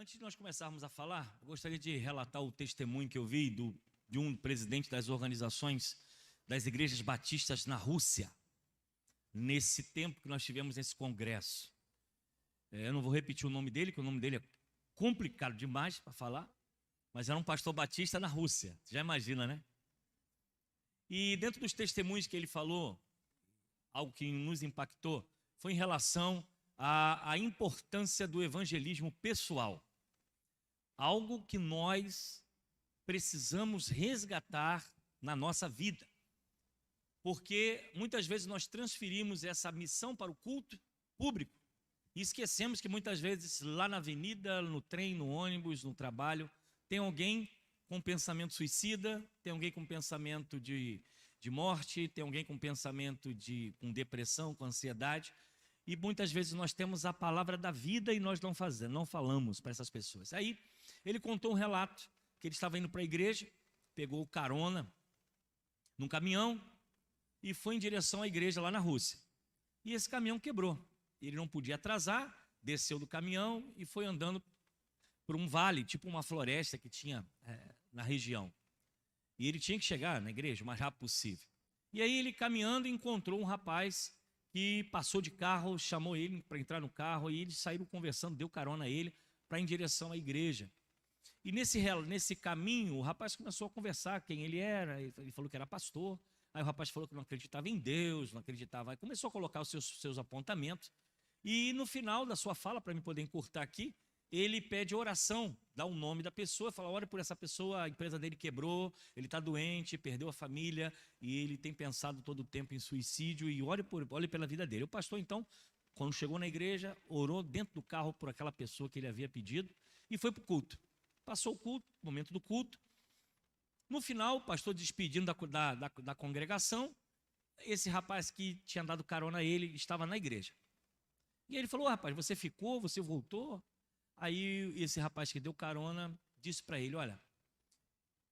Antes de nós começarmos a falar, eu gostaria de relatar o testemunho que eu vi de um presidente das organizações das igrejas batistas na Rússia, nesse tempo que nós tivemos esse congresso. Eu não vou repetir o nome dele, porque o nome dele é complicado demais para falar, mas era um pastor batista na Rússia, já imagina, né? E dentro dos testemunhos que ele falou, algo que nos impactou, foi em relação à importância do evangelismo pessoal. Algo que nós precisamos resgatar na nossa vida. Porque muitas vezes nós transferimos essa missão para o culto público e esquecemos que muitas vezes lá na avenida, no trem, no ônibus, no trabalho, tem alguém com pensamento suicida, tem alguém com pensamento de morte, tem alguém com pensamento com depressão, com ansiedade. E muitas vezes nós temos a palavra da vida e nós não falamos para essas pessoas. Aí ele contou um relato que ele estava indo para a igreja, pegou carona num caminhão e foi em direção à igreja lá na Rússia. E esse caminhão quebrou. Ele não podia atrasar, desceu do caminhão e foi andando por um vale, tipo uma floresta que tinha na região. E ele tinha que chegar na igreja o mais rápido possível. E aí ele caminhando encontrou um rapaz que passou de carro, chamou ele para entrar no carro e eles saíram conversando, deu carona a ele para ir em direção à igreja. E nesse caminho o rapaz começou a conversar quem ele era, ele falou que era pastor. Aí o rapaz falou que não acreditava em Deus, não acreditava, aí começou a colocar os seus apontamentos. E no final da sua fala, para mim poder encurtar aqui, ele pede oração, dá o nome da pessoa, fala, ore por essa pessoa, a empresa dele quebrou, ele está doente, perdeu a família, e ele tem pensado todo o tempo em suicídio, e ore pela vida dele. O pastor, então, quando chegou na igreja, orou dentro do carro por aquela pessoa que ele havia pedido, e foi para o culto. Passou o culto, momento do culto. No final, o pastor despedindo da congregação, esse rapaz que tinha dado carona a ele estava na igreja. E ele falou, rapaz, você ficou, você voltou? Aí esse rapaz que deu carona disse para ele, olha,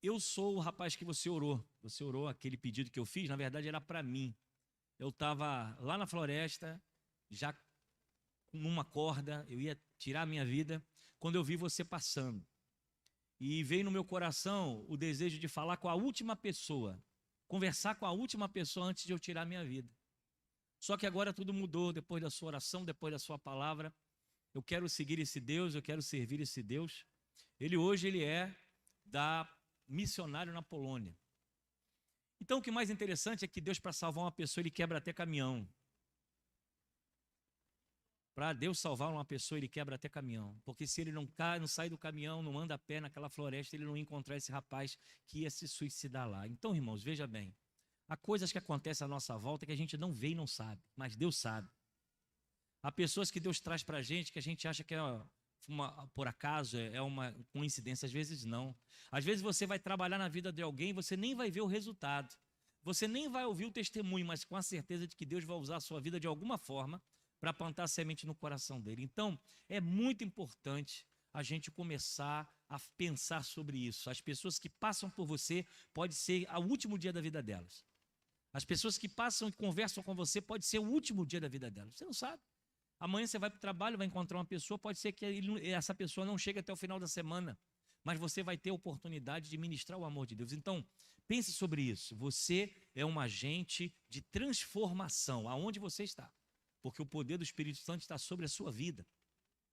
eu sou o rapaz que você orou aquele pedido que eu fiz, na verdade era para mim. Eu estava lá na floresta, já numa corda, eu ia tirar a minha vida, quando eu vi você passando. E veio no meu coração o desejo de falar com a última pessoa, conversar com a última pessoa antes de eu tirar a minha vida. Só que agora tudo mudou, depois da sua oração, depois da sua palavra. Eu quero seguir esse Deus, eu quero servir esse Deus. Hoje ele é missionário na Polônia. Então o que mais interessante é que Deus, para salvar uma pessoa, ele quebra até caminhão. Para Deus salvar uma pessoa, ele quebra até caminhão. Porque se ele não sai do caminhão, não anda a pé naquela floresta, ele não ia encontrar esse rapaz que ia se suicidar lá. Então, irmãos, veja bem. Há coisas que acontecem à nossa volta que a gente não vê e não sabe, mas Deus sabe. Há pessoas que Deus traz para a gente que a gente acha que por acaso, é uma coincidência. Às vezes não. Às vezes você vai trabalhar na vida de alguém e você nem vai ver o resultado. Você nem vai ouvir o testemunho, mas com a certeza de que Deus vai usar a sua vida de alguma forma para plantar semente no coração dele. Então, é muito importante a gente começar a pensar sobre isso. As pessoas que passam por você, pode ser o último dia da vida delas. As pessoas que passam e conversam com você, pode ser o último dia da vida delas. Você não sabe. Amanhã você vai para o trabalho, vai encontrar uma pessoa, pode ser que essa pessoa não chegue até o final da semana, mas você vai ter a oportunidade de ministrar o amor de Deus. Então, pense sobre isso. Você é um agente de transformação, aonde você está. Porque o poder do Espírito Santo está sobre a sua vida,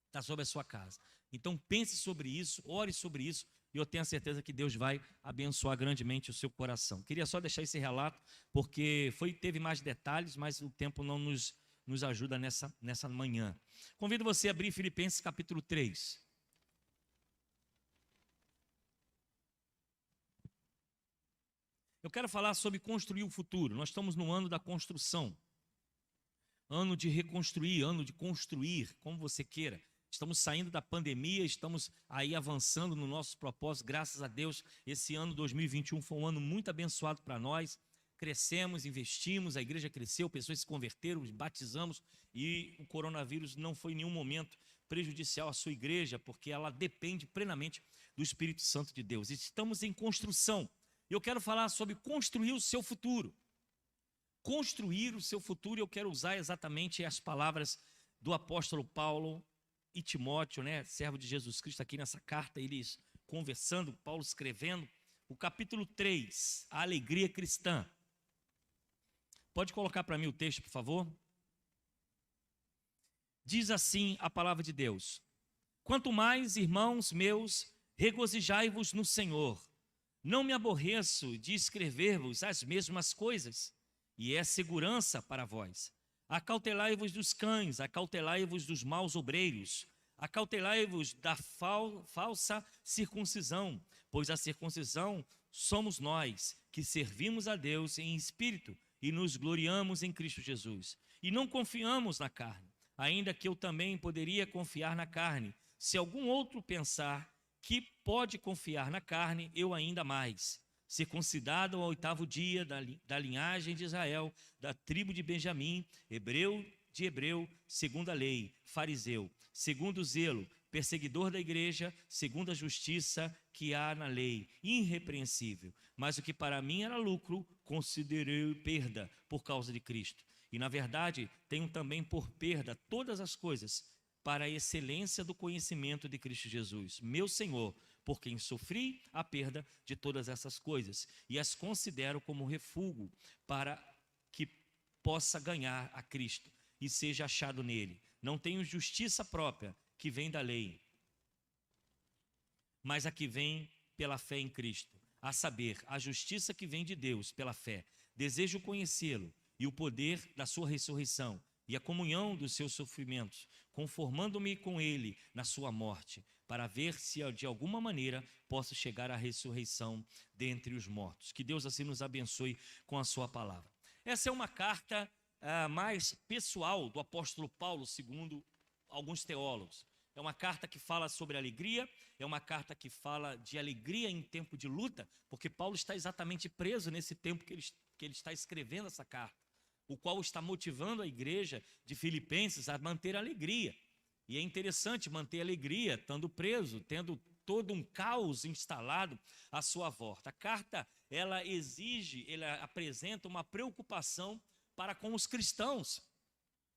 está sobre a sua casa. Então, pense sobre isso, ore sobre isso, e eu tenho a certeza que Deus vai abençoar grandemente o seu coração. Queria só deixar esse relato, porque teve mais detalhes, mas o tempo não nos ajuda nessa manhã. Convido você a abrir Filipenses capítulo 3. Eu quero falar sobre construir o futuro. Nós estamos no ano da construção. Ano de reconstruir, ano de construir, como você queira. Estamos saindo da pandemia, estamos aí avançando no nosso propósito. Graças a Deus, esse ano 2021 foi um ano muito abençoado para nós. Crescemos, investimos, a igreja cresceu, pessoas se converteram, batizamos, e o coronavírus não foi em nenhum momento prejudicial à sua igreja, porque ela depende plenamente do Espírito Santo de Deus. Estamos em construção. Eu quero falar sobre construir o seu futuro. Construir o seu futuro, eu quero usar exatamente as palavras do apóstolo Paulo e Timóteo, né, servo de Jesus Cristo, aqui nessa carta, eles conversando, Paulo escrevendo, o capítulo 3, a alegria cristã. Pode colocar para mim o texto, por favor? Diz assim a palavra de Deus: quanto mais, irmãos meus, regozijai-vos no Senhor. Não me aborreço de escrever-vos as mesmas coisas, e é segurança para vós. Acautelai-vos dos cães, acautelai-vos dos maus obreiros, acautelai-vos da falsa circuncisão, pois a circuncisão somos nós, que servimos a Deus em espírito e nos gloriamos em Cristo Jesus. E não confiamos na carne, ainda que eu também poderia confiar na carne. Se algum outro pensar que pode confiar na carne, eu ainda mais. Circuncidado ao 8º dia da linhagem de Israel, da tribo de Benjamim, hebreu de hebreu, segundo a lei, fariseu, segundo o zelo, perseguidor da igreja, segundo a justiça que há na lei, irrepreensível. Mas o que para mim era lucro, considerei perda por causa de Cristo. E na verdade, tenho também por perda todas as coisas, para a excelência do conhecimento de Cristo Jesus, meu Senhor, por quem sofri a perda de todas essas coisas, e as considero como refúgio para que possa ganhar a Cristo e seja achado nele. Não tenho justiça própria que vem da lei, mas a que vem pela fé em Cristo, a saber, a justiça que vem de Deus pela fé. Desejo conhecê-lo e o poder da sua ressurreição e a comunhão dos seus sofrimentos, conformando-me com ele na sua morte, para ver se de alguma maneira posso chegar à ressurreição dentre os mortos. Que Deus assim nos abençoe com a sua palavra. Essa é uma carta mais pessoal do apóstolo Paulo, segundo alguns teólogos. É uma carta que fala sobre alegria, é uma carta que fala de alegria em tempo de luta, porque Paulo está exatamente preso nesse tempo que ele está escrevendo essa carta, o qual está motivando a igreja de Filipenses a manter a alegria. E é interessante manter a alegria, estando preso, tendo todo um caos instalado à sua volta. A carta, ela apresenta uma preocupação para com os cristãos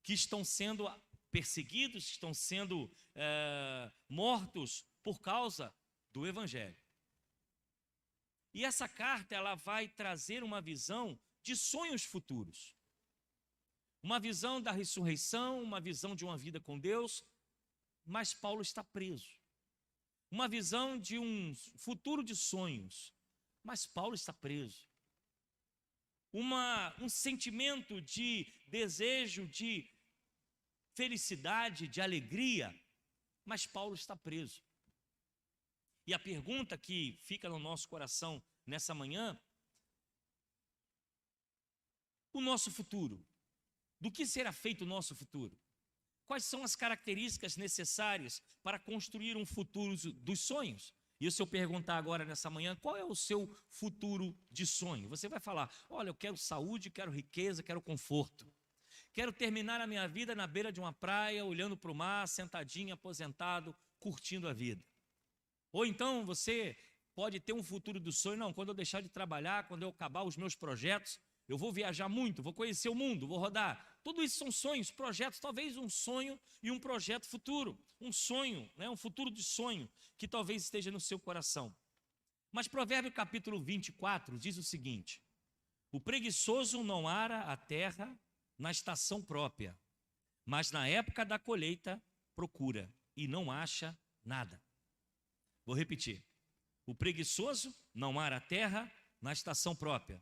que estão sendo perseguidos, que estão sendo mortos por causa do Evangelho. E essa carta, ela vai trazer uma visão de sonhos futuros. Uma visão da ressurreição, uma visão de uma vida com Deus, mas Paulo está preso. Uma visão de um futuro de sonhos, mas Paulo está preso. Um sentimento de desejo, de felicidade, de alegria, mas Paulo está preso. E a pergunta que fica no nosso coração nessa manhã: o nosso futuro. Do que será feito o nosso futuro? Quais são as características necessárias para construir um futuro dos sonhos? E se eu perguntar agora nessa manhã, qual é o seu futuro de sonho? Você vai falar: olha, eu quero saúde, quero riqueza, quero conforto. Quero terminar a minha vida na beira de uma praia, olhando para o mar, sentadinho, aposentado, curtindo a vida. Ou então você pode ter um futuro do sonho: não, quando eu deixar de trabalhar, quando eu acabar os meus projetos, eu vou viajar muito, vou conhecer o mundo, vou rodar. Tudo isso são sonhos, projetos, talvez um sonho e um projeto futuro. Um sonho, né? Um futuro de sonho que talvez esteja no seu coração. Mas Provérbio capítulo 24 diz o seguinte: o preguiçoso não ara a terra na estação própria, mas na época da colheita procura e não acha nada. Vou repetir: o preguiçoso não ara a terra na estação própria,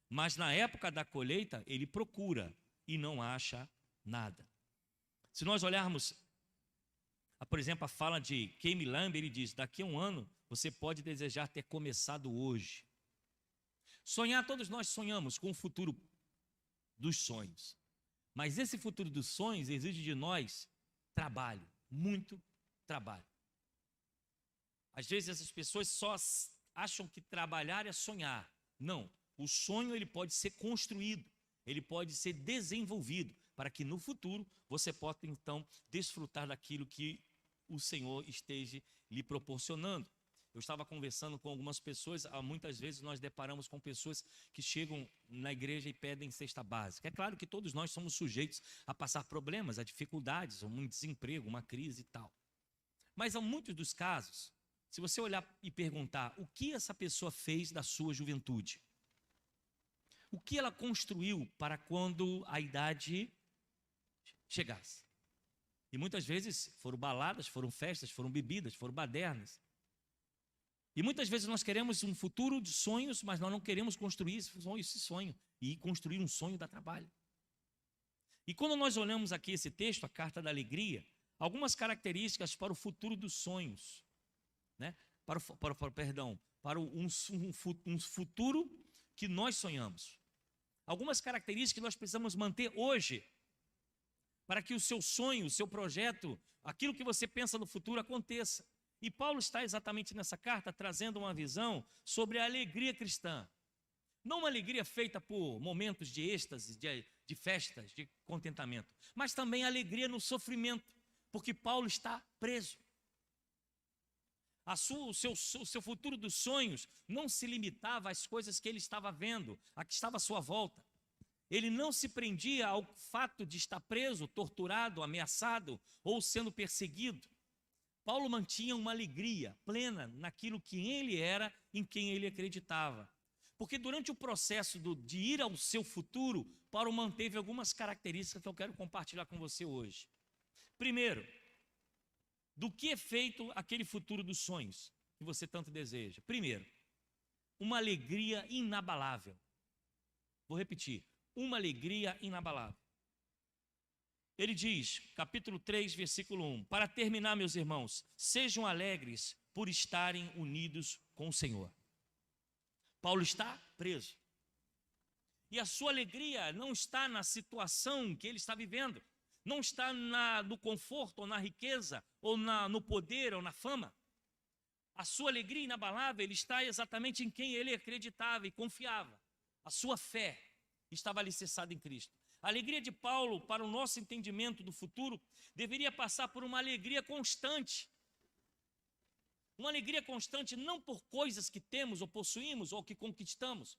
mas na época da colheita ele procura e não acha nada. Se nós olharmos, por exemplo, a fala de Kemi Lambert, ele diz: daqui a um ano você pode desejar ter começado hoje. Sonhar, todos nós sonhamos com o futuro dos sonhos, mas esse futuro dos sonhos exige de nós trabalho, muito trabalho. Às vezes essas pessoas só acham que trabalhar é sonhar. Não, o sonho ele pode ser construído, ele pode ser desenvolvido, para que no futuro você possa então desfrutar daquilo que o Senhor esteja lhe proporcionando. Eu estava conversando com algumas pessoas, muitas vezes nós deparamos com pessoas que chegam na igreja e pedem cesta básica. É claro que todos nós somos sujeitos a passar problemas, a dificuldades, um desemprego, uma crise e tal. Mas há muitos dos casos, se você olhar e perguntar o que essa pessoa fez da sua juventude, o que ela construiu para quando a idade chegasse. E muitas vezes foram baladas, foram festas, foram bebidas, foram badernas. E muitas vezes nós queremos um futuro de sonhos, mas nós não queremos construir esse sonho. E construir um sonho dá trabalho. E quando nós olhamos aqui esse texto, a Carta da Alegria, algumas características para o futuro dos sonhos, né? Para um futuro que nós sonhamos. Algumas características que nós precisamos manter hoje, para que o seu sonho, o seu projeto, aquilo que você pensa no futuro aconteça. E Paulo está exatamente nessa carta trazendo uma visão sobre a alegria cristã. Não uma alegria feita por momentos de êxtase, de festas, de contentamento, mas também alegria no sofrimento, porque Paulo está preso. O seu futuro dos sonhos não se limitava às coisas que ele estava vendo, a que estava à sua volta. Ele não se prendia ao fato de estar preso, torturado, ameaçado ou sendo perseguido. Paulo mantinha uma alegria plena naquilo que ele era, em quem ele acreditava. Porque durante o processo de ir ao seu futuro, Paulo manteve algumas características que eu quero compartilhar com você hoje. Primeiro, do que é feito aquele futuro dos sonhos que você tanto deseja? Primeiro, uma alegria inabalável. Vou repetir, uma alegria inabalável. Ele diz, capítulo 3, versículo 1, para terminar, meus irmãos, sejam alegres por estarem unidos com o Senhor. Paulo está preso. E a sua alegria não está na situação que ele está vivendo, não está no conforto, ou na riqueza, ou no poder, ou na fama. A sua alegria inabalável está exatamente em quem ele acreditava e confiava. A sua fé estava alicerçada em Cristo. A alegria de Paulo, para o nosso entendimento do futuro, deveria passar por uma alegria constante. Uma alegria constante não por coisas que temos ou possuímos ou que conquistamos,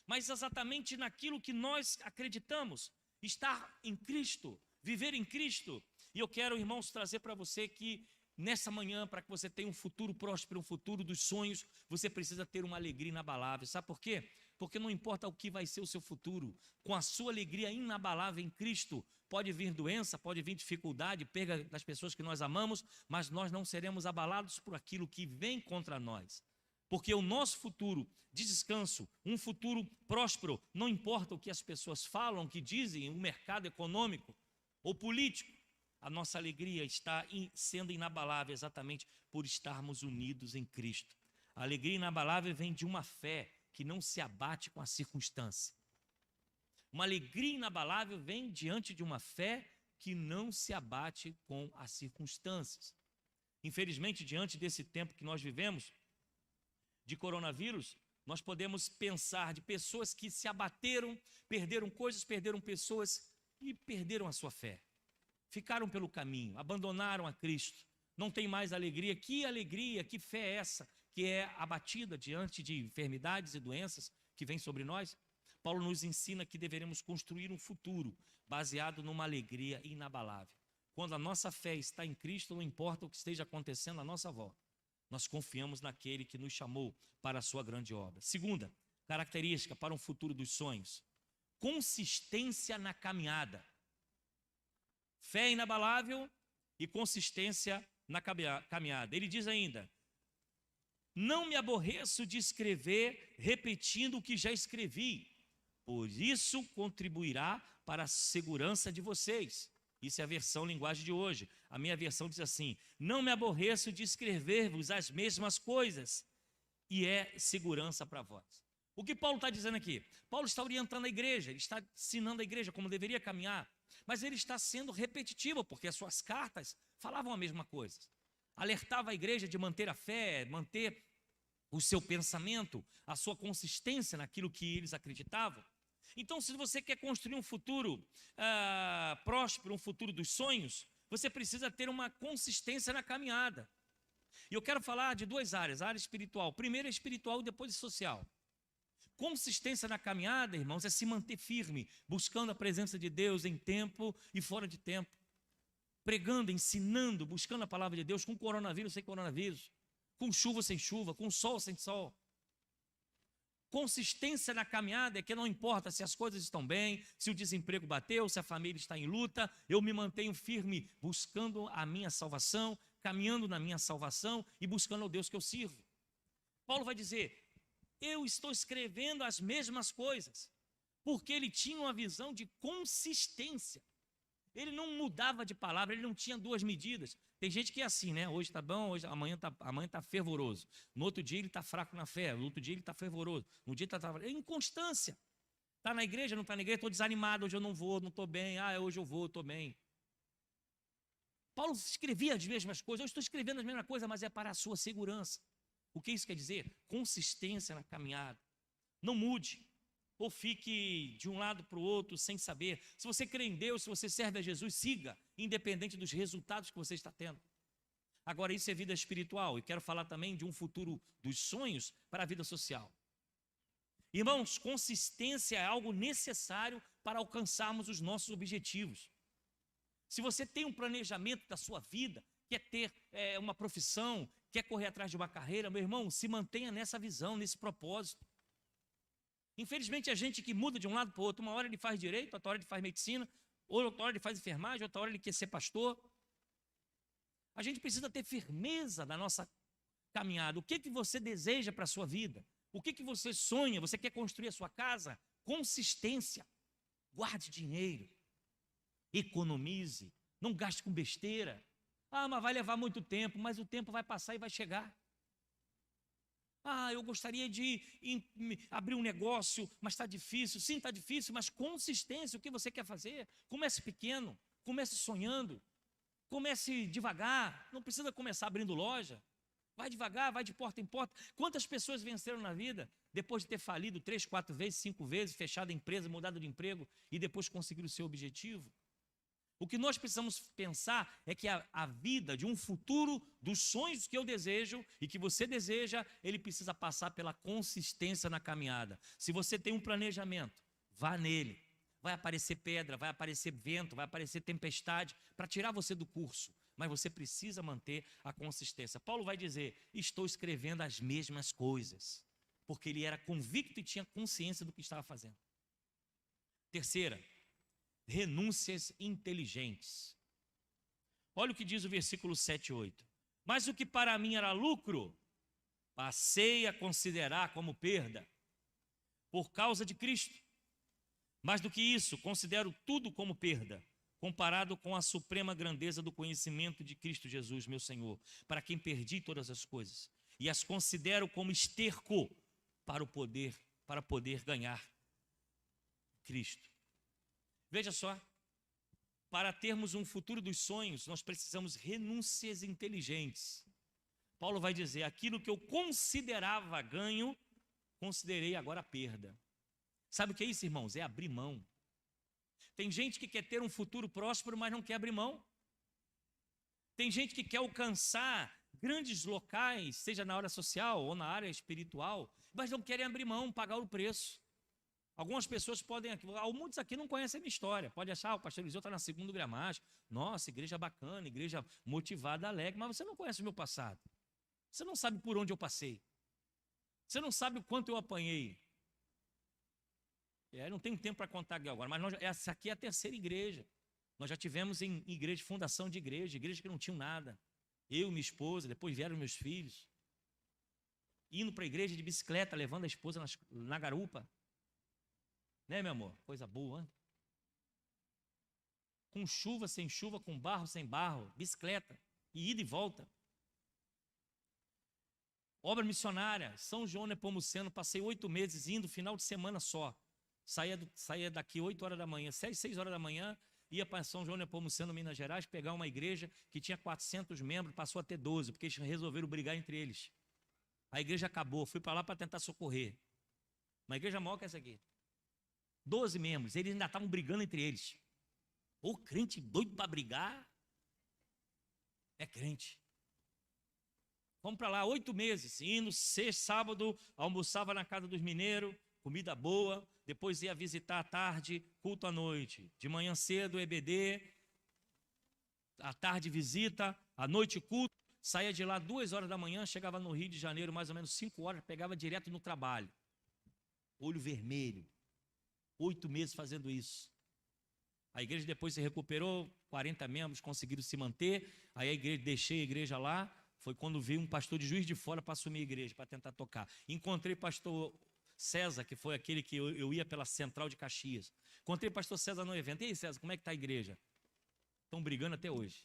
mas exatamente naquilo que nós acreditamos, estar em Cristo, viver em Cristo. E eu quero, irmãos, trazer para você que nessa manhã, para que você tenha um futuro próspero, um futuro dos sonhos, você precisa ter uma alegria inabalável. Sabe por quê? Porque não importa o que vai ser o seu futuro, com a sua alegria inabalável em Cristo, pode vir doença, pode vir dificuldade, perda das pessoas que nós amamos, mas nós não seremos abalados por aquilo que vem contra nós. Porque o nosso futuro de descanso, um futuro próspero, não importa o que as pessoas falam, o que dizem, o mercado econômico ou político, a nossa alegria está sendo inabalável exatamente por estarmos unidos em Cristo. A alegria inabalável vem de uma fé que não se abate com a circunstância. Uma alegria inabalável vem diante de uma fé que não se abate com as circunstâncias. Infelizmente, diante desse tempo que nós vivemos, de coronavírus, nós podemos pensar de pessoas que se abateram, perderam coisas, perderam pessoas e perderam a sua fé. Ficaram pelo caminho, abandonaram a Cristo. Não tem mais alegria. Que fé é essa que é abatida diante de enfermidades e doenças que vêm sobre nós? Paulo nos ensina que deveremos construir um futuro baseado numa alegria inabalável. Quando a nossa fé está em Cristo, não importa o que esteja acontecendo à nossa volta, nós confiamos naquele que nos chamou para a sua grande obra. Segunda característica para um futuro dos sonhos: consistência na caminhada. Fé inabalável e consistência na caminhada. Ele diz ainda: não me aborreço de escrever repetindo o que já escrevi, pois isso contribuirá para a segurança de vocês. Isso é a versão linguagem de hoje. A minha versão diz assim: não me aborreço de escrever-vos as mesmas coisas, e é segurança para vós. O que Paulo está dizendo aqui? Paulo está orientando a igreja, ele está ensinando a igreja como deveria caminhar, mas ele está sendo repetitivo, porque as suas cartas falavam a mesma coisa. Alertava a igreja de manter a fé, manter o seu pensamento, a sua consistência naquilo que eles acreditavam. Então, se você quer construir um futuro próspero, um futuro dos sonhos, você precisa ter uma consistência na caminhada. E eu quero falar de duas áreas, a área espiritual. Primeiro é espiritual e depois é social. Consistência na caminhada, irmãos, é se manter firme, buscando a presença de Deus em tempo e fora de tempo. pregando, ensinando, buscando a palavra de Deus, com coronavírus, sem coronavírus, com chuva, sem chuva, com sol, sem sol. Consistência na caminhada é que não importa se as coisas estão bem, se o desemprego bateu, se a família está em luta, eu me mantenho firme, buscando a minha salvação, caminhando na minha salvação e buscando ao Deus que eu sirvo. Paulo vai dizer, eu estou escrevendo as mesmas coisas, porque ele tinha uma visão de consistência. Ele não mudava de palavra, ele não tinha duas medidas. Tem gente que é assim, né? Hoje está bom, amanhã está fervoroso. No outro dia ele está fraco na fé, no outro dia ele está fervoroso. No dia está... É inconstância. Está na igreja, não está na igreja, estou desanimado, hoje eu não vou, não estou bem. Hoje eu vou, estou bem. Paulo escrevia as mesmas coisas, eu estou escrevendo as mesmas coisas, mas é para a sua segurança. O que isso quer dizer? Consistência na caminhada. Não mude. Ou fique de um lado para o outro sem saber. Se você crê em Deus, se você serve a Jesus, siga, independente dos resultados que você está tendo. Agora, isso é vida espiritual, e quero falar também de um futuro dos sonhos para a vida social. Irmãos, consistência é algo necessário para alcançarmos os nossos objetivos. Se você tem um planejamento da sua vida, quer ter uma profissão, quer correr atrás de uma carreira, meu irmão, se mantenha nessa visão, nesse propósito. Infelizmente, a gente que muda de um lado para o outro, uma hora ele faz direito, outra hora ele faz medicina, outra hora ele faz enfermagem, outra hora ele quer ser pastor. A gente precisa ter firmeza na nossa caminhada. O que você deseja para a sua vida? O que você sonha? Você quer construir a sua casa? Consistência. Guarde dinheiro. Economize. Não gaste com besteira. Mas vai levar muito tempo, mas o tempo vai passar e vai chegar. Eu gostaria de abrir um negócio, mas está difícil. Sim, está difícil, mas consistência, o que você quer fazer? Comece pequeno, comece sonhando, comece devagar, não precisa começar abrindo loja. Vai devagar, vai de porta em porta. Quantas pessoas venceram na vida depois de ter falido 3, 4 vezes, 5 vezes, fechado a empresa, mudado de emprego e depois conseguiram o seu objetivo? O que nós precisamos pensar é que a vida de um futuro dos sonhos que eu desejo e que você deseja, ele precisa passar pela consistência na caminhada. Se você tem um planejamento, vá nele. Vai aparecer pedra, vai aparecer vento, vai aparecer tempestade para tirar você do curso. Mas você precisa manter a consistência. Paulo vai dizer, estou escrevendo as mesmas coisas. Porque ele era convicto e tinha consciência do que estava fazendo. Terceira, renúncias inteligentes. Olha o que diz o versículo 7 e 8. Mas o que para mim era lucro, passei a considerar como perda, por causa de Cristo. Mais do que isso, considero tudo como perda, comparado com a suprema grandeza do conhecimento de Cristo Jesus, meu Senhor, para quem perdi todas as coisas, e as considero como esterco para poder ganhar Cristo. Veja só, para termos um futuro dos sonhos, nós precisamos renúncias inteligentes. Paulo vai dizer, aquilo que eu considerava ganho, considerei agora perda. Sabe o que é isso, irmãos? É abrir mão. Tem gente que quer ter um futuro próspero, mas não quer abrir mão. Tem gente que quer alcançar grandes locais, seja na área social ou na área espiritual, mas não querem abrir mão, pagar o preço. Algumas pessoas podem, muitos aqui não conhecem a minha história, pode achar, o pastor Eliseu está na segunda gramática, nossa, igreja bacana, igreja motivada, alegre, mas você não conhece o meu passado, você não sabe por onde eu passei, você não sabe o quanto eu apanhei. Não tenho tempo para contar aqui agora, mas essa aqui é a terceira igreja, nós já tivemos em igreja, fundação de igreja que não tinham nada, eu, minha esposa, depois vieram meus filhos, indo para a igreja de bicicleta, levando a esposa na garupa. Né, meu amor? Coisa boa, hein? Com chuva, sem chuva, com barro, sem barro, bicicleta, e ida e volta. Obra missionária, São João Nepomuceno, passei 8 meses indo, final de semana só. Saía daqui 8 horas da manhã, 6 horas da manhã, ia para São João Nepomuceno, Minas Gerais, pegar uma igreja que tinha 400 membros, passou a ter 12, porque eles resolveram brigar entre eles. A igreja acabou, fui para lá para tentar socorrer. Uma igreja maior que essa aqui. 12 membros, eles ainda estavam brigando entre eles. O crente doido para brigar é crente. Vamos para lá, 8 meses, indo, sexta, sábado, almoçava na casa dos mineiros, comida boa, depois ia visitar à tarde, culto à noite. De manhã cedo, EBD. à tarde visita, à noite culto, saía de lá 2 horas da manhã, chegava no Rio de Janeiro mais ou menos 5 horas, pegava direto no trabalho. Olho vermelho, 8 meses fazendo isso. A igreja depois se recuperou, 40 membros conseguiram se manter, aí a igreja, deixei a igreja lá, foi quando veio um pastor de Juiz de Fora para assumir a igreja, para tentar tocar. Encontrei pastor César, que foi aquele que eu ia pela Central de Caxias. Encontrei pastor César no evento. E aí, César, como é que está a igreja? Estão brigando até hoje.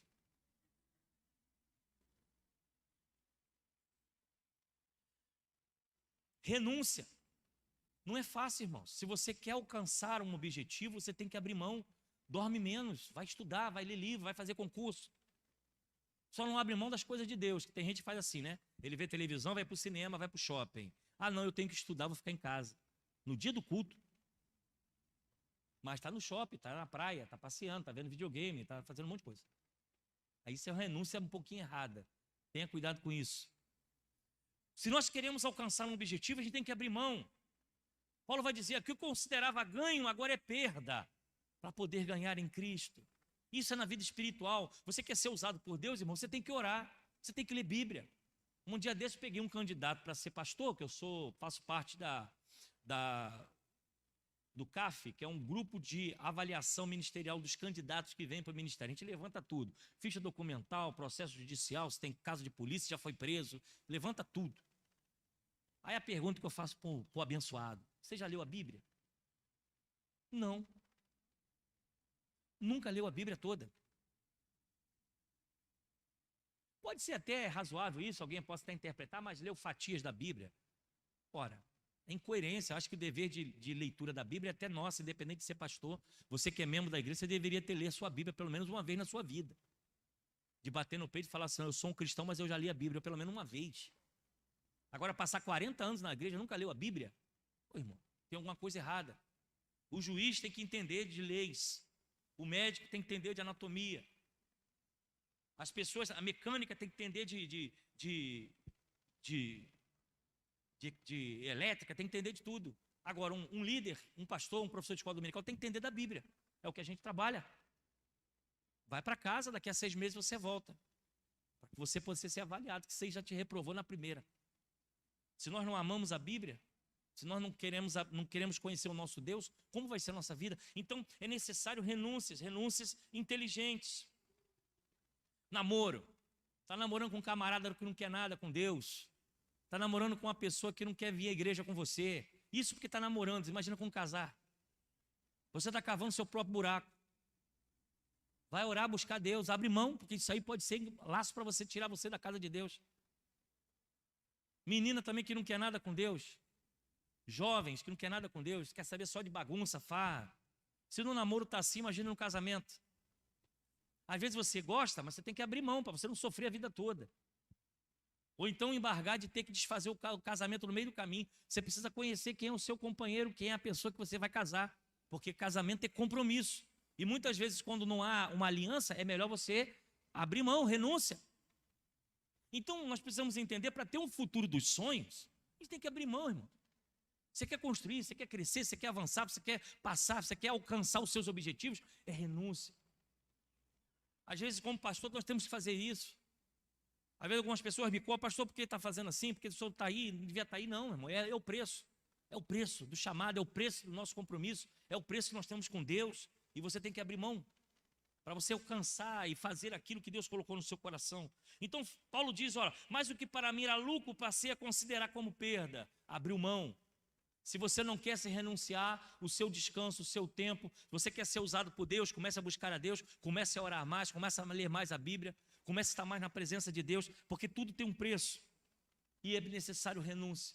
Renúncia. Não é fácil, irmãos. Se você quer alcançar um objetivo, você tem que abrir mão. Dorme menos, vai estudar, vai ler livro, vai fazer concurso. Só não abre mão das coisas de Deus, que tem gente que faz assim, né? Ele vê televisão, vai para o cinema, vai para o shopping. Ah, não, eu tenho que estudar, vou ficar em casa. No dia do culto. Mas está no shopping, está na praia, está passeando, está vendo videogame, está fazendo um monte de coisa. Aí isso é uma renúncia um pouquinho errada. Tenha cuidado com isso. Se nós queremos alcançar um objetivo, a gente tem que abrir mão. Paulo vai dizer, que eu considerava ganho, agora é perda, para poder ganhar em Cristo. Isso é na vida espiritual. Você quer ser usado por Deus, irmão, você tem que orar, você tem que ler Bíblia. Um dia desse eu peguei um candidato para ser pastor, que faço parte do CAF, que é um grupo de avaliação ministerial dos candidatos que vêm para o ministério. A gente levanta tudo, ficha documental, processo judicial, se tem caso de polícia, já foi preso, levanta tudo. Aí a pergunta que eu faço para o abençoado, você já leu a Bíblia? Não. Nunca leu a Bíblia toda. Pode ser até razoável isso, alguém possa até interpretar, mas leu fatias da Bíblia. Ora, é incoerência. Acho que o dever de leitura da Bíblia é até nosso, independente de ser pastor. Você que é membro da igreja, você deveria ter lido sua Bíblia pelo menos uma vez na sua vida. De bater no peito e falar assim, eu sou um cristão, mas eu já li a Bíblia pelo menos uma vez. Agora, passar 40 anos na igreja, nunca leu a Bíblia? Ô, irmão, tem alguma coisa errada. O juiz tem que entender de leis. O médico tem que entender de anatomia. As pessoas, a mecânica tem que entender de elétrica, tem que entender de tudo. Agora, um líder, um pastor, um professor de escola dominical tem que entender da Bíblia. É o que a gente trabalha. Vai para casa, daqui a 6 meses você volta. Para que você possa ser avaliado, que você já te reprovou na primeira. Se nós não amamos a Bíblia, se nós não queremos conhecer o nosso Deus, como vai ser a nossa vida? Então, é necessário renúncias inteligentes. Namoro. Está namorando com um camarada que não quer nada com Deus. Está namorando com uma pessoa que não quer vir à igreja com você. Isso porque está namorando, imagina como casar. Você está cavando seu próprio buraco. Vai orar, buscar Deus, abre mão, porque isso aí pode ser laço para você tirar você da casa de Deus. Menina também que não quer nada com Deus. Jovens que não quer nada com Deus, quer saber só de bagunça, farra. Se no namoro está assim, imagina no casamento. Às vezes você gosta, mas você tem que abrir mão para você não sofrer a vida toda. Ou então embargar de ter que desfazer o casamento no meio do caminho. Você precisa conhecer quem é o seu companheiro, quem é a pessoa que você vai casar. Porque casamento é compromisso. E muitas vezes, quando não há uma aliança, é melhor você abrir mão, renúncia. Então, nós precisamos entender, para ter um futuro dos sonhos, a gente tem que abrir mão, irmão. Você quer construir, você quer crescer, você quer avançar, você quer passar, você quer alcançar os seus objetivos, é renúncia. Às vezes, como pastor, nós temos que fazer isso. Às vezes, algumas pessoas me cobram, pastor, por que está fazendo assim? Porque o senhor está aí, não devia estar aí, não, irmão. É o preço. É o preço do chamado, é o preço do nosso compromisso, é o preço que nós temos com Deus. E você tem que abrir mão para você alcançar e fazer aquilo que Deus colocou no seu coração. Então, Paulo diz, olha, mas o que para mim era lucro, passei a considerar como perda. Abriu mão. Se você não quer se renunciar o seu descanso, o seu tempo, você quer ser usado por Deus, comece a buscar a Deus, comece a orar mais, comece a ler mais a Bíblia, comece a estar mais na presença de Deus, porque tudo tem um preço e é necessário renúncia.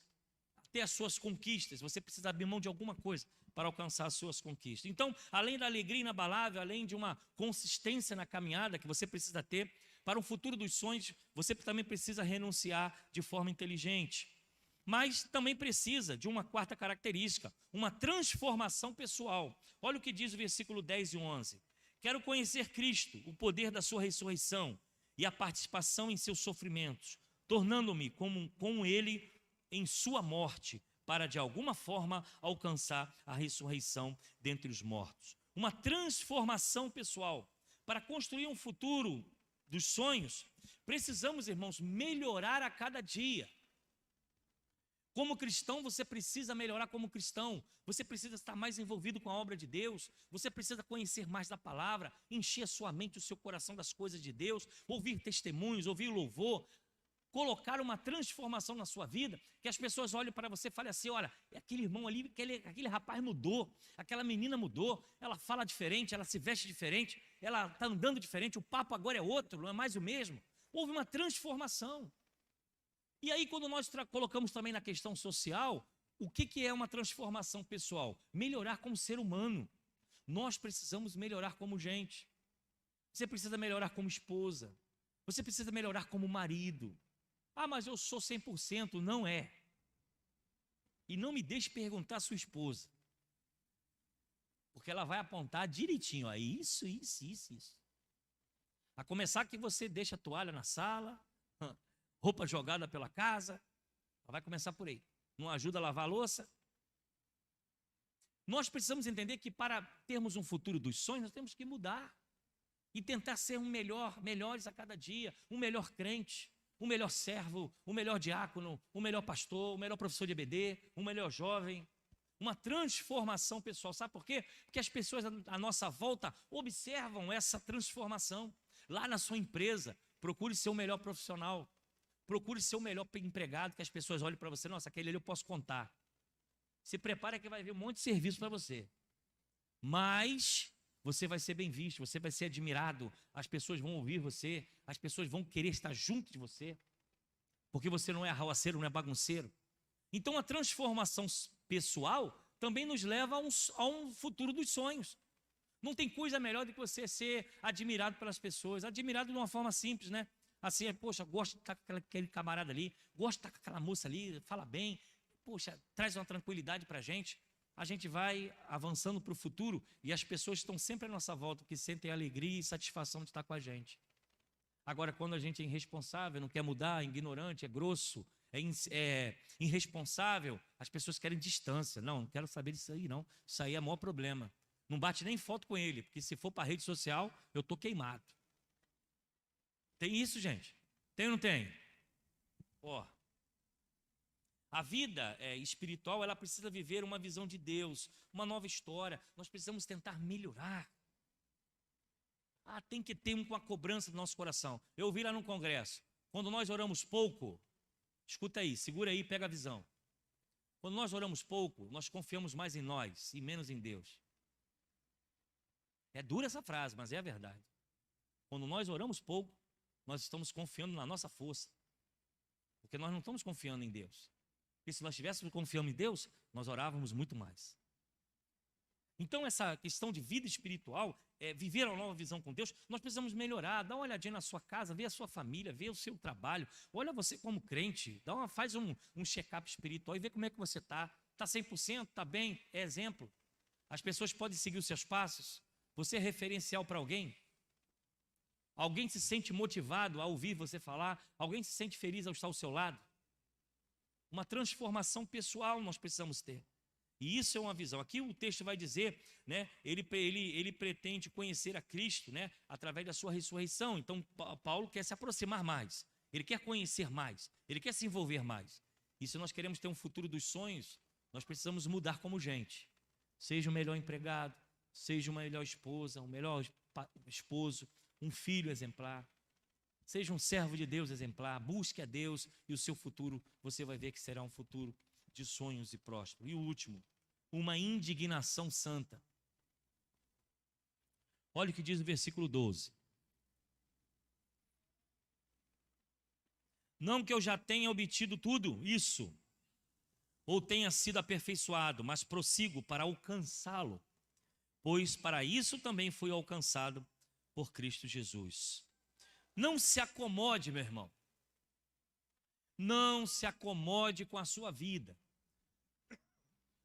Até as suas conquistas, você precisa abrir mão de alguma coisa para alcançar as suas conquistas. Então, além da alegria inabalável, além de uma consistência na caminhada que você precisa ter, para o futuro dos sonhos, você também precisa renunciar de forma inteligente. Mas também precisa de uma quarta característica, uma transformação pessoal. Olha o que diz o versículo 10 e 11. Quero conhecer Cristo, o poder da sua ressurreição e a participação em seus sofrimentos, tornando-me como ele em sua morte, para de alguma forma alcançar a ressurreição dentre os mortos. Uma transformação pessoal. para construir um futuro dos sonhos, precisamos, irmãos, melhorar a cada dia. Como cristão, você precisa melhorar como cristão. Você precisa estar mais envolvido com a obra de Deus. Você precisa conhecer mais da palavra, encher a sua mente, o seu coração das coisas de Deus, ouvir testemunhos, ouvir louvor, colocar uma transformação na sua vida, que as pessoas olhem para você e falem assim: olha, aquele irmão ali, aquele rapaz mudou, aquela menina mudou, ela fala diferente, ela se veste diferente, ela está andando diferente, o papo agora é outro, não é mais o mesmo. Houve uma transformação. E aí, quando nós colocamos também na questão social, o que é uma transformação pessoal? Melhorar como ser humano. Nós precisamos melhorar como gente. Você precisa melhorar como esposa. Você precisa melhorar como marido. Ah, mas eu sou 100%. Não é. E não me deixe perguntar a sua esposa. Porque ela vai apontar direitinho. Ó, isso. A começar que você deixa a toalha na sala, roupa jogada pela casa, ela vai começar por aí. Não ajuda a lavar a louça. Nós precisamos entender que para termos um futuro dos sonhos, nós temos que mudar. E tentar ser melhores a cada dia, um melhor crente, um melhor servo, um melhor diácono, um melhor pastor, um melhor professor de EBD, um melhor jovem. Uma transformação pessoal. Sabe por quê? Porque as pessoas à nossa volta observam essa transformação. Lá na sua empresa, procure ser o melhor profissional. Procure ser o melhor empregado, que as pessoas olhem para você: nossa, aquele ali eu posso contar. Se prepare que vai vir um monte de serviço para você. Mas você vai ser bem visto, você vai ser admirado, as pessoas vão ouvir você, as pessoas vão querer estar junto de você, porque você não é arruaceiro, não é bagunceiro. Então a transformação pessoal também nos leva a um futuro dos sonhos. Não tem coisa melhor do que você ser admirado pelas pessoas, admirado de uma forma simples, né? Assim, poxa, gosto de estar com aquele camarada ali, gosto de estar com aquela moça ali, fala bem, poxa, traz uma tranquilidade para a gente vai avançando para o futuro e as pessoas estão sempre à nossa volta, porque sentem alegria e satisfação de estar com a gente. Agora, quando a gente é irresponsável, não quer mudar, é ignorante, é grosso, é irresponsável, as pessoas querem distância. Não quero saber disso aí, não. Isso aí é o maior problema. Não bate nem foto com ele, porque se for para a rede social, eu estou queimado. Tem isso, gente? Tem ou não tem? Ó. A vida espiritual, ela precisa viver uma visão de Deus, uma nova história. Nós precisamos tentar melhorar. Tem que ter uma cobrança do nosso coração. Eu vi lá no congresso, quando nós oramos pouco, escuta aí, segura aí, pega a visão. Quando nós oramos pouco, nós confiamos mais em nós e menos em Deus. É dura essa frase, mas é a verdade. Quando nós oramos pouco, nós estamos confiando na nossa força, porque nós não estamos confiando em Deus. E se nós estivéssemos confiando em Deus, nós orávamos muito mais. Então essa questão de vida espiritual, viver uma nova visão com Deus, nós precisamos melhorar. Dá uma olhadinha na sua casa, vê a sua família, vê o seu trabalho, olha você como crente, faz um check-up espiritual e vê como é que você está. Está 100%? Está bem? É exemplo. As pessoas podem seguir os seus passos. Você é referencial para alguém? Alguém se sente motivado a ouvir você falar? Alguém se sente feliz ao estar ao seu lado? Uma transformação pessoal nós precisamos ter. E isso é uma visão. Aqui o texto vai dizer, né, ele pretende conhecer a Cristo, né, através da sua ressurreição. Então Paulo quer se aproximar mais, ele quer conhecer mais, ele quer se envolver mais. E se nós queremos ter um futuro dos sonhos, nós precisamos mudar como gente. Seja o melhor empregado, seja uma melhor esposa, um melhor esposo, um filho exemplar. Seja um servo de Deus exemplar, busque a Deus e o seu futuro, você vai ver que será um futuro de sonhos e próspero. E o último, uma indignação santa. Olha o que diz o versículo 12. Não que eu já tenha obtido tudo isso, ou tenha sido aperfeiçoado, mas prossigo para alcançá-lo, pois para isso também fui alcançado por Cristo Jesus. Não se acomode, meu irmão. Não se acomode com a sua vida.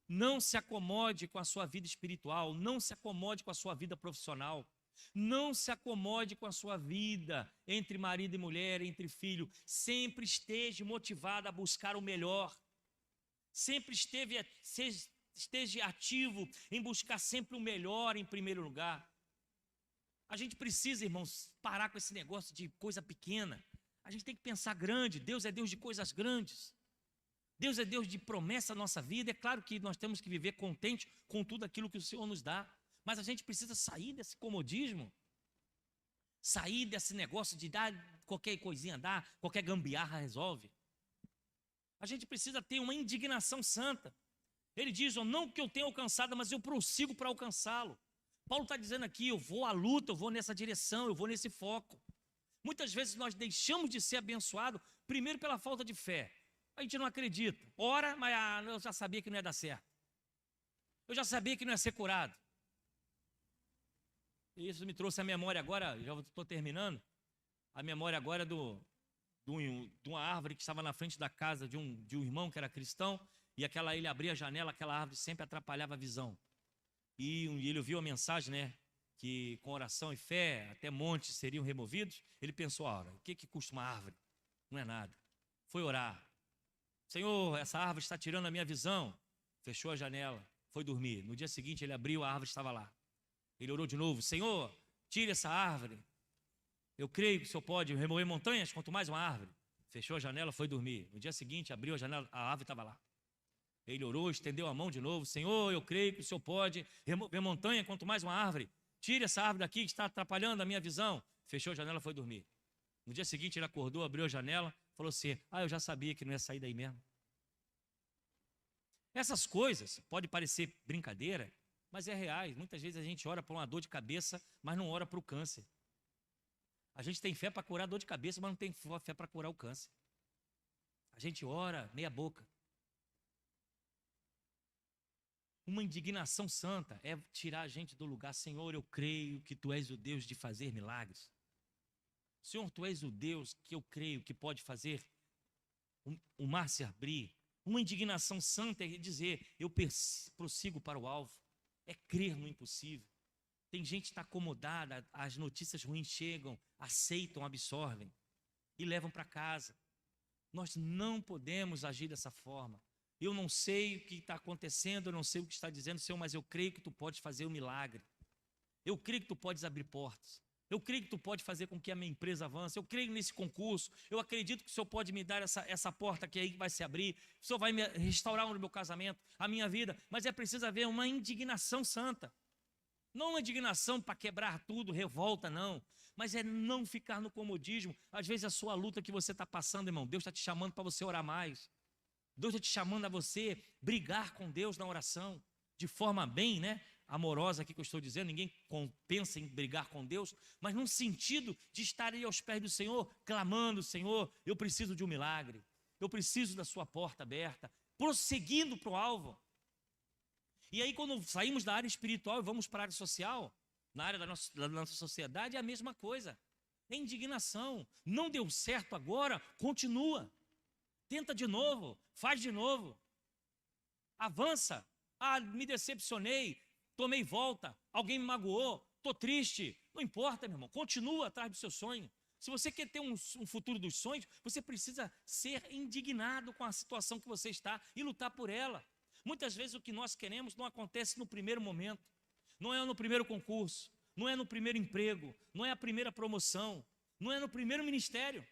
Não se acomode com a sua vida espiritual. Não se acomode com a sua vida profissional. Não se acomode com a sua vida entre marido e mulher, entre filho. Sempre esteja motivado a buscar o melhor. Sempre esteja ativo em buscar sempre o melhor em primeiro lugar. A gente precisa, irmãos, parar com esse negócio de coisa pequena. A gente tem que pensar grande. Deus é Deus de coisas grandes. Deus é Deus de promessa na nossa vida. É claro que nós temos que viver contente com tudo aquilo que o Senhor nos dá. Mas a gente precisa sair desse comodismo. Sair desse negócio de dar qualquer coisinha, dar qualquer gambiarra resolve. A gente precisa ter uma indignação santa. Ele diz, não que eu tenha alcançado, mas eu prossigo para alcançá-lo. Paulo está dizendo aqui, eu vou à luta, eu vou nessa direção, eu vou nesse foco. Muitas vezes nós deixamos de ser abençoados, primeiro pela falta de fé. A gente não acredita. Ora, mas eu já sabia que não ia dar certo. Eu já sabia que não ia ser curado. E isso me trouxe a memória agora, já estou terminando, a memória agora de uma árvore que estava na frente da casa de um irmão que era cristão, e ele abria a janela, aquela árvore sempre atrapalhava a visão. E ele ouviu a mensagem, né, que com oração e fé, até montes seriam removidos. Ele pensou, o que custa uma árvore? Não é nada. Foi orar. Senhor, essa árvore está tirando a minha visão. Fechou a janela, foi dormir. No dia seguinte ele abriu, a árvore estava lá. Ele orou de novo, Senhor, tire essa árvore. Eu creio que o Senhor pode remover montanhas, quanto mais uma árvore. Fechou a janela, foi dormir. No dia seguinte abriu a janela, a árvore estava lá. Ele orou, estendeu a mão de novo, Senhor, eu creio que o Senhor pode remover montanha, quanto mais uma árvore. Tire essa árvore daqui que está atrapalhando a minha visão. Fechou a janela, foi dormir. No dia seguinte ele acordou, abriu a janela, falou assim, eu já sabia que não ia sair daí mesmo. Essas coisas, pode parecer brincadeira, mas é reais. Muitas vezes a gente ora por uma dor de cabeça, mas não ora para o câncer. A gente tem fé para curar a dor de cabeça, mas não tem fé para curar o câncer. A gente ora meia boca. Uma indignação santa é tirar a gente do lugar. Senhor, eu creio que Tu és o Deus de fazer milagres. Senhor, Tu és o Deus que eu creio que pode fazer o mar se abrir. Uma indignação santa é dizer, eu prossigo para o alvo. É crer no impossível. Tem gente que está acomodada, as notícias ruins chegam, aceitam, absorvem e levam para casa. Nós não podemos agir dessa forma. Eu não sei o que está acontecendo, eu não sei o que está dizendo, Senhor, mas eu creio que Tu podes fazer um milagre. Eu creio que Tu podes abrir portas. Eu creio que Tu pode fazer com que a minha empresa avance. Eu creio nesse concurso. Eu acredito que o Senhor pode me dar essa porta que aí vai se abrir. O Senhor vai me restaurar o meu casamento, a minha vida. Mas é preciso haver uma indignação santa. Não uma indignação para quebrar tudo, revolta, não. Mas é não ficar no comodismo. Às vezes a sua luta que você está passando, irmão, Deus está te chamando para você orar mais. Deus está te chamando a você brigar com Deus na oração. De forma bem, amorosa aqui que eu estou dizendo, ninguém pensa em brigar com Deus, mas num sentido de estar aí aos pés do Senhor, clamando, Senhor, eu preciso de um milagre, eu preciso da sua porta aberta, prosseguindo para o alvo. E aí quando saímos da área espiritual e vamos para a área social, na área da nossa sociedade, é a mesma coisa, é indignação, não deu certo agora, continua, tenta de novo, faz de novo, avança. Me decepcionei, tomei volta, alguém me magoou, estou triste. Não importa, meu irmão, continua atrás do seu sonho. Se você quer ter um futuro dos sonhos, você precisa ser indignado com a situação que você está e lutar por ela. Muitas vezes o que nós queremos não acontece no primeiro momento, não é no primeiro concurso, não é no primeiro emprego, não é a primeira promoção, não é no primeiro ministério.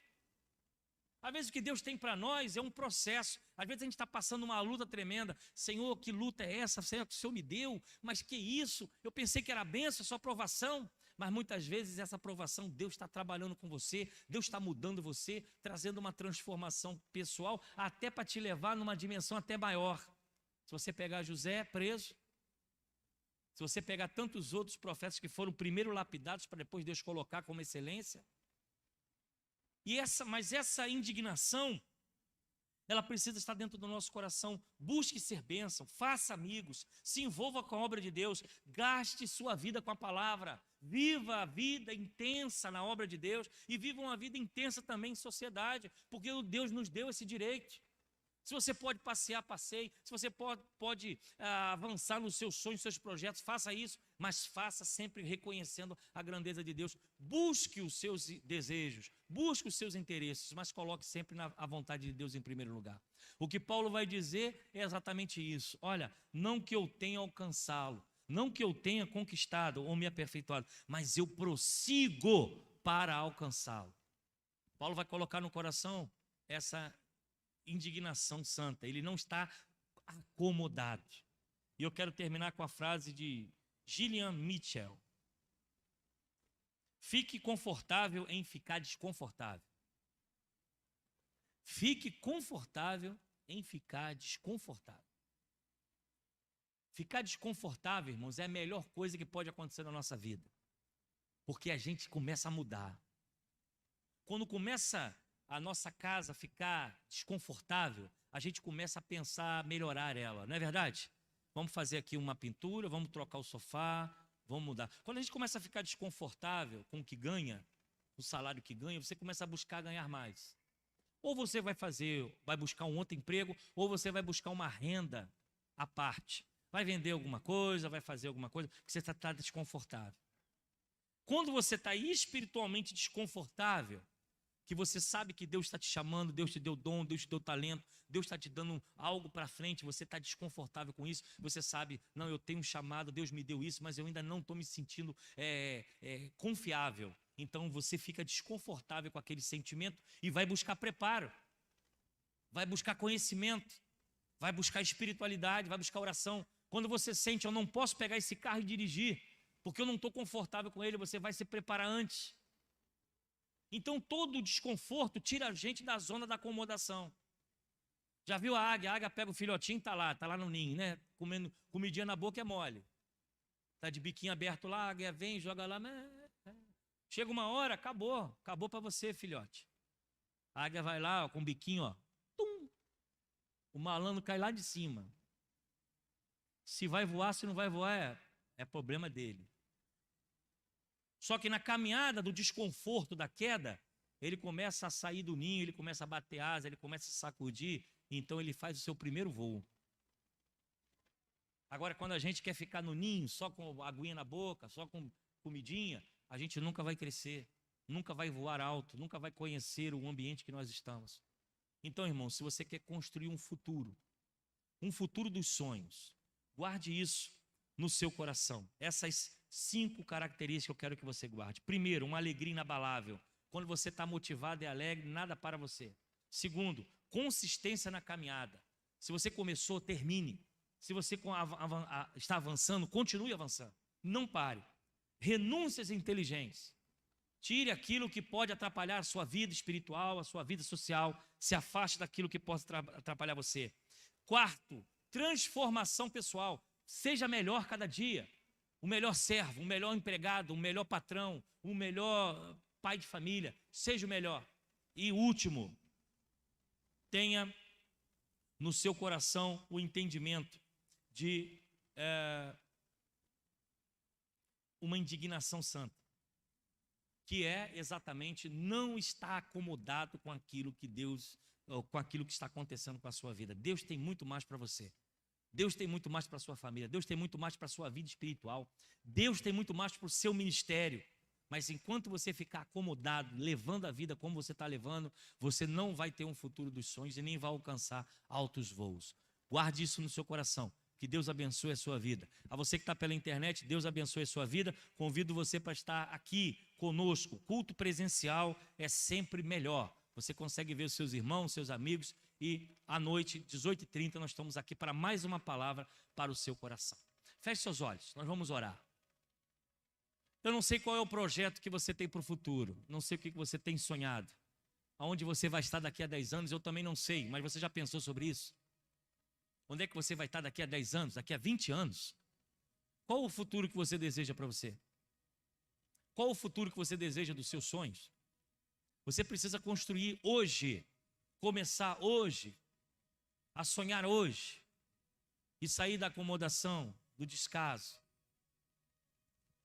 Às vezes o que Deus tem para nós é um processo. Às vezes a gente está passando uma luta tremenda. Senhor, que luta é essa? Senhor, que o Senhor me deu? Mas que isso? Eu pensei que era bênção, só provação. Mas muitas vezes essa provação, Deus está trabalhando com você, Deus está mudando você, trazendo uma transformação pessoal, até para te levar numa dimensão até maior. Se você pegar José preso, se você pegar tantos outros profetas que foram primeiro lapidados para depois Deus colocar como excelência, mas essa indignação, ela precisa estar dentro do nosso coração. Busque ser bênção, faça amigos, se envolva com a obra de Deus, gaste sua vida com a palavra, viva a vida intensa na obra de Deus e viva uma vida intensa também em sociedade, porque Deus nos deu esse direito. Se você pode passear, passeie. Se você pode avançar nos seus sonhos, nos seus projetos, faça isso. Mas faça sempre reconhecendo a grandeza de Deus. Busque os seus desejos, busque os seus interesses, mas coloque sempre a vontade de Deus em primeiro lugar. O que Paulo vai dizer é exatamente isso. Olha, não que eu tenha alcançá-lo, Não que eu tenha conquistado ou me aperfeiçoado, mas eu prossigo para alcançá-lo. Paulo vai colocar no coração essa indignação santa. Ele não está acomodado. E eu quero terminar com a frase de Gillian Mitchell. Fique confortável em ficar desconfortável. Fique confortável em ficar desconfortável. Ficar desconfortável, irmãos, é a melhor coisa que pode acontecer na nossa vida. Porque a gente começa a mudar. Quando começa a nossa casa a ficar desconfortável, a gente começa a pensar melhorar ela, não é verdade? Vamos fazer aqui uma pintura, vamos trocar o sofá, vamos mudar. Quando a gente começa a ficar desconfortável com o que ganha, o salário que ganha, você começa a buscar ganhar mais. Ou você vai buscar um outro emprego, ou você vai buscar uma renda à parte. Vai vender alguma coisa, vai fazer alguma coisa, porque você está desconfortável. Quando você está espiritualmente desconfortável, que você sabe que Deus está te chamando, Deus te deu dom, Deus te deu talento, Deus está te dando algo para frente, você está desconfortável com isso, você sabe, não, eu tenho um chamado, Deus me deu isso, mas eu ainda não estou me sentindo confiável. Então você fica desconfortável com aquele sentimento e vai buscar preparo, vai buscar conhecimento, vai buscar espiritualidade, vai buscar oração. Quando você sente, eu não posso pegar esse carro e dirigir, porque eu não estou confortável com ele, você vai se preparar antes. Então todo desconforto tira a gente da zona da acomodação. Já viu a águia? A águia pega o filhotinho e está lá no ninho, né? Comendo comidinha na boca é mole. Está de biquinho aberto lá, a águia vem, joga lá. Chega uma hora, acabou para você, filhote. A águia vai lá, ó, com o biquinho, ó, tum, o malandro cai lá de cima. Se vai voar, se não vai voar, é problema dele. Só que na caminhada do desconforto da queda, ele começa a sair do ninho, ele começa a bater asa, ele começa a sacudir, então ele faz o seu primeiro voo. Agora, quando a gente quer ficar no ninho, só com aguinha na boca, só com comidinha, a gente nunca vai crescer, nunca vai voar alto, nunca vai conhecer o ambiente que nós estamos. Então, irmão, se você quer construir um futuro dos sonhos, guarde isso no seu coração. Essas 5 características que eu quero que você guarde. Primeiro, uma alegria inabalável. Quando você está motivado e alegre, nada para você. Segundo, consistência na caminhada. Se você começou, termine. Se você está avançando, continue avançando. Não pare. Renúncias inteligentes. Tire aquilo que pode atrapalhar a sua vida espiritual, a sua vida social. Se afaste daquilo que possa atrapalhar você. Quarto, transformação pessoal. Seja melhor cada dia. O melhor servo, o melhor empregado, o melhor patrão, o melhor pai de família. Seja o melhor. E último, tenha no seu coração o entendimento de uma indignação santa, que é exatamente não estar acomodado com aquilo que com aquilo que está acontecendo com a sua vida. Deus tem muito mais para você. Deus tem muito mais para a sua família. Deus tem muito mais para a sua vida espiritual. Deus tem muito mais para o seu ministério. Mas enquanto você ficar acomodado, levando a vida como você está levando, você não vai ter um futuro dos sonhos e nem vai alcançar altos voos. Guarde isso no seu coração. Que Deus abençoe a sua vida. A você que está pela internet, Deus abençoe a sua vida. Convido você para estar aqui conosco. O culto presencial é sempre melhor. Você consegue ver os seus irmãos, seus amigos. E à noite, 18h30, nós estamos aqui para mais uma palavra para o seu coração. Feche seus olhos, nós vamos orar. Eu não sei qual é o projeto que você tem para o futuro. Não sei o que você tem sonhado. Aonde você vai estar daqui a 10 anos, eu também não sei. Mas você já pensou sobre isso? Onde é que você vai estar daqui a 10 anos, daqui a 20 anos? Qual o futuro que você deseja para você? Qual o futuro que você deseja dos seus sonhos? Você precisa construir hoje, começar hoje, a sonhar hoje e sair da acomodação, do descaso,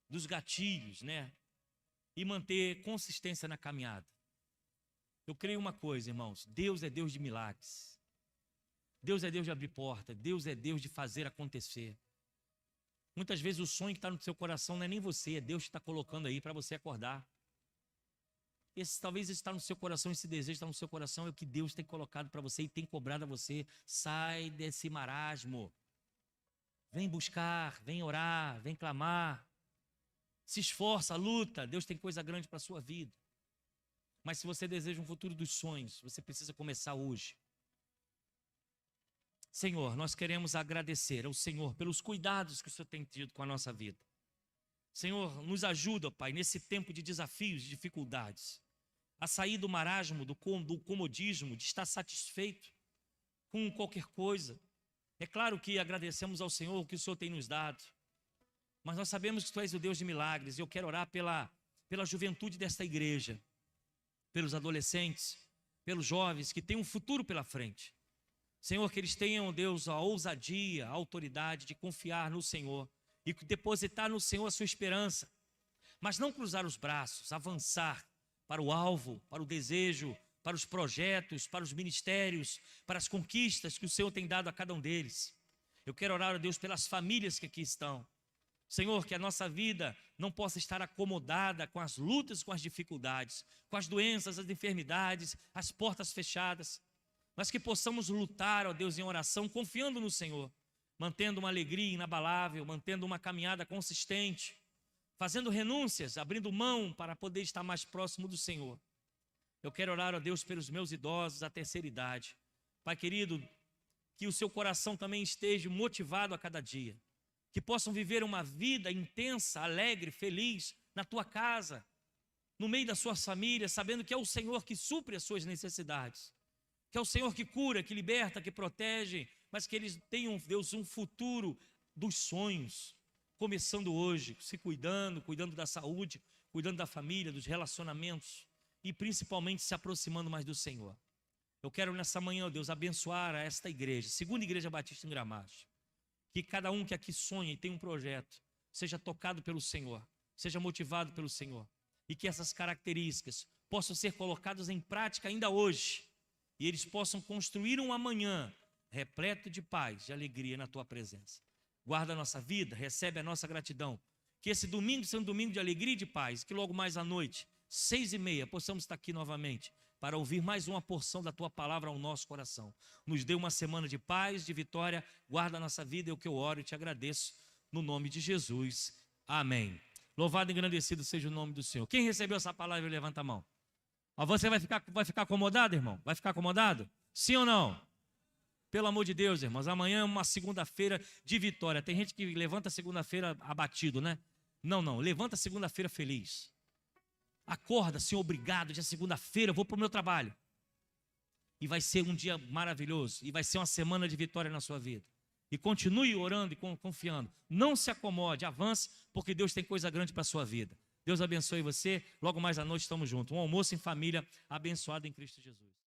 dos gatilhos, né? E manter consistência na caminhada. Eu creio uma coisa, irmãos, Deus é Deus de milagres. Deus é Deus de abrir porta, Deus é Deus de fazer acontecer. Muitas vezes o sonho que está no seu coração não é nem você, é Deus que está colocando aí para você acordar. Talvez está no seu coração, esse desejo está no seu coração, é o que Deus tem colocado para você e tem cobrado a você. Sai desse marasmo. Vem buscar, vem orar, vem clamar. Se esforça, luta. Deus tem coisa grande para a sua vida. Mas se você deseja um futuro dos sonhos, você precisa começar hoje. Senhor, nós queremos agradecer ao Senhor pelos cuidados que o Senhor tem tido com a nossa vida. Senhor, nos ajuda, Pai, nesse tempo de desafios, de dificuldades, a sair do marasmo, do comodismo, de estar satisfeito com qualquer coisa. É claro que agradecemos ao Senhor o que o Senhor tem nos dado, mas nós sabemos que Tu és o Deus de milagres, e eu quero orar pela juventude desta igreja, pelos adolescentes, pelos jovens que têm um futuro pela frente. Senhor, que eles tenham, Deus, a ousadia, a autoridade de confiar no Senhor e depositar no Senhor a sua esperança, mas não cruzar os braços, avançar para o alvo, para o desejo, para os projetos, para os ministérios, para as conquistas que o Senhor tem dado a cada um deles. Eu quero orar a Deus pelas famílias que aqui estão. Senhor, que a nossa vida não possa estar acomodada com as lutas, com as dificuldades, com as doenças, as enfermidades, as portas fechadas, mas que possamos lutar, ó Deus, em oração, confiando no Senhor, mantendo uma alegria inabalável, mantendo uma caminhada consistente, fazendo renúncias, abrindo mão para poder estar mais próximo do Senhor. Eu quero orar a Deus pelos meus idosos da terceira idade. Pai querido, que o seu coração também esteja motivado a cada dia, que possam viver uma vida intensa, alegre, feliz na tua casa, no meio das suas famílias, sabendo que é o Senhor que supre as suas necessidades, que é o Senhor que cura, que liberta, que protege, mas que eles tenham, Deus, um futuro dos sonhos, começando hoje, se cuidando da saúde, cuidando da família, dos relacionamentos e principalmente se aproximando mais do Senhor. Eu quero nessa manhã, ó Deus, abençoar esta igreja, Segunda Igreja Batista em Gramacho, que cada um que aqui sonha e tem um projeto, seja tocado pelo Senhor, seja motivado pelo Senhor, e que essas características possam ser colocadas em prática ainda hoje, e eles possam construir um amanhã repleto de paz, de alegria na Tua presença. Guarda a nossa vida, recebe a nossa gratidão, que esse domingo seja um domingo de alegria e de paz, que logo mais à noite, 6h30, possamos estar aqui novamente, para ouvir mais uma porção da Tua palavra ao nosso coração. Nos dê uma semana de paz, de vitória, guarda a nossa vida, é o que eu oro e te agradeço, no nome de Jesus. Amém. Louvado e engrandecido seja o nome do Senhor. Quem recebeu essa palavra, levanta a mão. Você vai ficar acomodado, irmão? Vai ficar acomodado? Sim ou não? Pelo amor de Deus, irmãos, amanhã é uma segunda-feira de vitória. Tem gente que levanta segunda-feira abatido, né? Não, levanta segunda-feira feliz. Acorda, Senhor, obrigado, dia segunda-feira eu vou para o meu trabalho. E vai ser um dia maravilhoso, e vai ser uma semana de vitória na sua vida. E continue orando e confiando. Não se acomode, avance, porque Deus tem coisa grande para a sua vida. Deus abençoe você. Logo mais à noite estamos juntos. Um almoço em família abençoado em Cristo Jesus.